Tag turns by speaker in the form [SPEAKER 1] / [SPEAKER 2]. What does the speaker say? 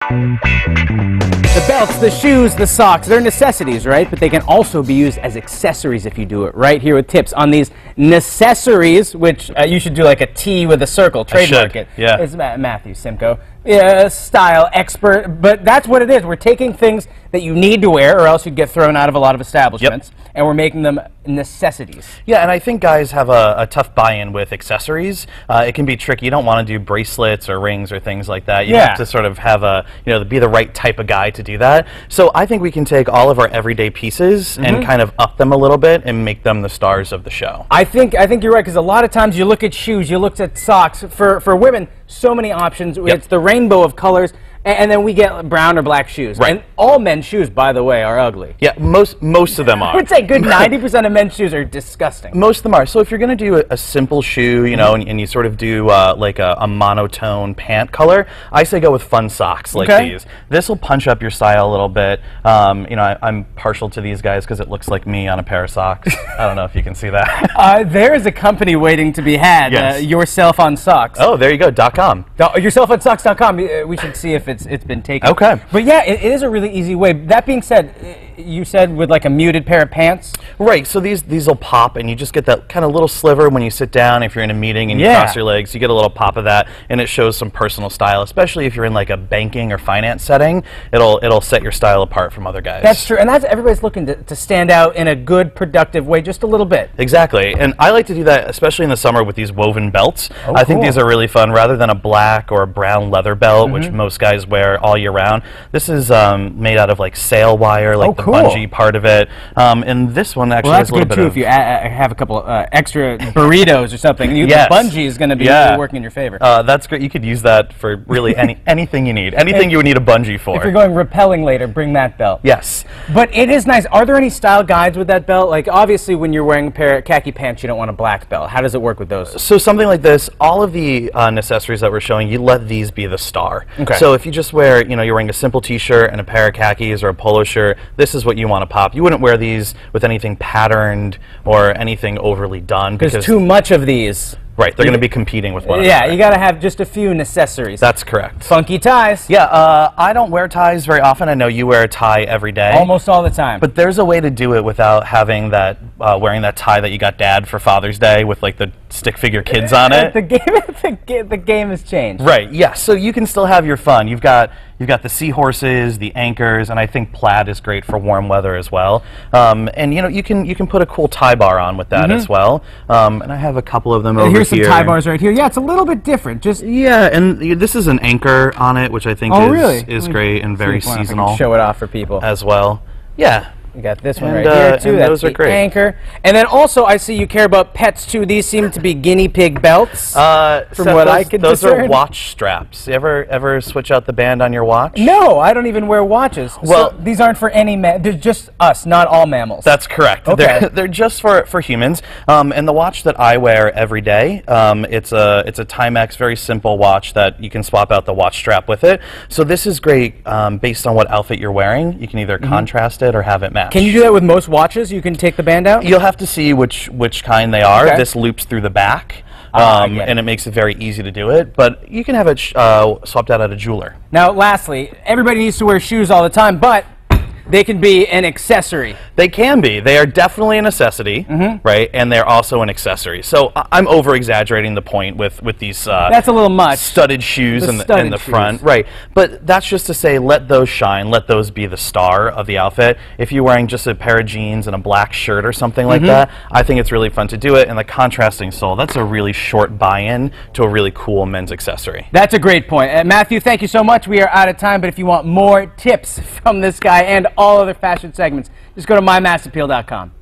[SPEAKER 1] The belts, the shoes, the socks, they're necessities, right? But they can also be used as accessories if you do it right. Here with tips on these necessaries, which you should do like a T with a circle, trademark it.
[SPEAKER 2] Yeah.
[SPEAKER 1] It's Matthew Simcoe, style expert, but that's what it is. We're taking things that you need to wear or else you'd get thrown out of a lot of establishments, and we're making them necessities.
[SPEAKER 2] Yeah, and I think guys have a tough buy-in with accessories. It can be tricky. You don't want to do bracelets or rings or things like that. You have to sort of have be the right type of guy to do that. So I think we can take all of our everyday pieces and kind of up them a little bit and make them the stars of the show.
[SPEAKER 1] I think you're right, because a lot of times you look at shoes, you look at socks. For women, so many options. It's the rainbow of colors. And then we get brown or black shoes.
[SPEAKER 2] Right.
[SPEAKER 1] And all men's shoes, by the way, are ugly.
[SPEAKER 2] Yeah, most of them are.
[SPEAKER 1] I would say good 90% of men's shoes are disgusting.
[SPEAKER 2] Most of them are. So if you're going to do a simple shoe, you know, and you sort of do like a monotone pant color, I say go with fun socks like these. This will punch up your style a little bit. You know, I'm partial to these guys because it looks like me on a pair of socks. I don't know if you can see that.
[SPEAKER 1] There is a company waiting to be had. Yourself on Socks.
[SPEAKER 2] Oh, there you go. .com.
[SPEAKER 1] Yourselfonsocks.com. We should see if it's been taken.
[SPEAKER 2] Okay.
[SPEAKER 1] But yeah, it is a really easy way. That being said, you said with like a muted pair of pants?
[SPEAKER 2] Right, so these will pop and you just get that kind of little sliver when you sit down. If you're in a meeting and you cross your legs, you get a little pop of that, and it shows some personal style, especially if you're in like a banking or finance setting. It'll set your style apart from other guys.
[SPEAKER 1] That's true, and everybody's looking to stand out in a good, productive way, just a little bit.
[SPEAKER 2] Exactly, and I like to do that, especially in the summer with these woven belts. I think these are really fun, rather than a black or a brown leather belt, which most guys wear all year round. This is made out of like sail wire, like the bungee part of it, and this one actually has a little bit of...
[SPEAKER 1] Well, that's good too if you have a couple extra burritos or something. The bungee is going to be really working in your favor.
[SPEAKER 2] That's great. You could use that for really anything you need. Anything you would need a bungee for.
[SPEAKER 1] If you're going rappelling later, bring that belt.
[SPEAKER 2] Yes.
[SPEAKER 1] But it is nice. Are there any style guides with that belt? Like, obviously, when you're wearing a pair of khaki pants, you don't want a black belt. How does it work with those?
[SPEAKER 2] So something like this, all of the accessories that we're showing, you let these be the star.
[SPEAKER 1] Okay.
[SPEAKER 2] So if you just wear, you're wearing a simple t-shirt and a pair of khakis or a polo shirt, this is what you want to pop. You wouldn't wear these with anything patterned or anything overly done.
[SPEAKER 1] There's too much of these.
[SPEAKER 2] Right, they're going to be competing with one another.
[SPEAKER 1] Yeah, you got to have just a few necessaries.
[SPEAKER 2] That's correct.
[SPEAKER 1] Funky ties.
[SPEAKER 2] Yeah, I don't wear ties very often. I know you wear a tie every day.
[SPEAKER 1] Almost all the time.
[SPEAKER 2] But there's a way to do it without having that, wearing that tie that you got Dad for Father's Day with like the stick figure kids on it.
[SPEAKER 1] The game has changed.
[SPEAKER 2] Right, yeah, so you can still have your fun. You've got the seahorses, the anchors, and I think plaid is great for warm weather as well. And you can put a cool tie bar on with that as well. And I have a couple of them over here.
[SPEAKER 1] Here's some tie bars right here. Yeah, it's a little bit different.
[SPEAKER 2] And this is an anchor on it, which I think is great and very seasonal.
[SPEAKER 1] I can show it off for people
[SPEAKER 2] as well. Yeah.
[SPEAKER 1] You got this one right here, too. That's
[SPEAKER 2] those are great.
[SPEAKER 1] Anchor. And then also, I see you care about pets, too. These seem to be guinea pig belts, from what I can
[SPEAKER 2] Those
[SPEAKER 1] discern.
[SPEAKER 2] are watch straps. You ever switch out the band on your watch?
[SPEAKER 1] No, I don't even wear watches.
[SPEAKER 2] Well,
[SPEAKER 1] so these aren't for any they're just us, not all mammals.
[SPEAKER 2] That's correct.
[SPEAKER 1] Okay.
[SPEAKER 2] They're just for humans. And the watch that I wear every day, it's a Timex, very simple watch that you can swap out the watch strap with it. So this is great based on what outfit you're wearing. You can either contrast it or have it match.
[SPEAKER 1] Can you do that with most watches? You can take the band out?
[SPEAKER 2] You'll have to see which kind they are. Okay. This loops through the back, and it makes it very easy to do it. But you can have it swapped out at a jeweler.
[SPEAKER 1] Now, lastly, everybody needs to wear shoes all the time, but they can be an accessory.
[SPEAKER 2] They can be. They are definitely a necessity, right? And they're also an accessory. So I'm over-exaggerating the point with these
[SPEAKER 1] that's a little much.
[SPEAKER 2] Studded shoes in the front. Right. But that's just to say, let those shine. Let those be the star of the outfit. If you're wearing just a pair of jeans and a black shirt or something like that, I think it's really fun to do it. And the contrasting sole, that's a really short buy-in to a really cool men's accessory.
[SPEAKER 1] That's a great point. Matthew, thank you so much. We are out of time, but if you want more tips from this guy and all other fashion segments, just go to mymassappeal.com.